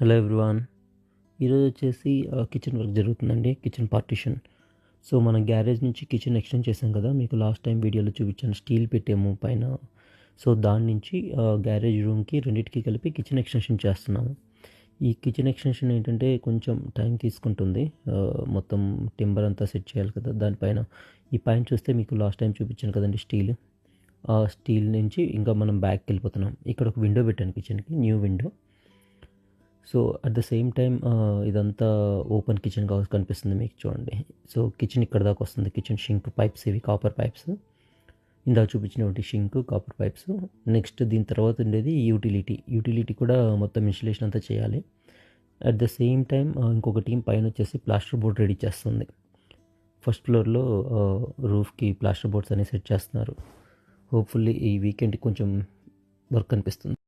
Hello everyone. ఈరోజు వచ్చేసి kitchen work జరుగుతుందండి. Kitchen partition. సో మన గ్యారేజ్ నుంచి కిచెన్ ఎక్స్టెండ్ చేసాం కదా, మీకు లాస్ట్ టైం వీడియోలో చూపించాను. స్టీల్ పెట్టాము పైన. సో దాని నుంచి గ్యారేజ్ రూమ్కి రెండింటికి కలిపి కిచెన్ ఎక్స్టెన్షన్ చేస్తున్నాము. ఈ కిచెన్ ఎక్స్టెన్షన్ ఏంటంటే కొంచెం టైం తీసుకుంటుంది. మొత్తం టింబర్ అంతా సెట్ చేయాలి కదా దానిపైన. ఈ పైన చూస్తే మీకు లాస్ట్ టైం చూపించాను కదండి స్టీల్. ఆ స్టీల్ నుంచి ఇంకా మనం బ్యాక్కి వెళ్ళిపోతున్నాం. ఇక్కడ ఒక విండో పెట్టాను కిచెన్కి, new window. So at the same time ఇదంతా ఓపెన్ కిచెన్ కనిపిస్తుంది మీకు, చూడండి. సో కిచెన్ ఇక్కడ దాకా వస్తుంది. కిచెన్ షింక్ పైప్స్, ఇవి కాపర్ పైప్స్. ఇందాక చూపించినటువంటి షింక్ కాపర్ పైప్స్. నెక్స్ట్ దీని తర్వాత ఉండేది యూటిలిటీ కూడా మొత్తం ఇన్స్టలేషన్ అంతా చేయాలి. అట్ ద సేమ్ టైం ఇంకొక టీం పైన వచ్చేసి ప్లాస్టర్ బోర్డ్ రెడీ చేస్తుంది. ఫస్ట్ ఫ్లోర్లో రూఫ్కి ప్లాస్టర్ బోర్డ్స్ అనేవి సెట్ చేస్తున్నారు. హోప్ఫుల్లీ ఈ వీకెండ్కి కొంచెం వర్క్ కనిపిస్తుంది.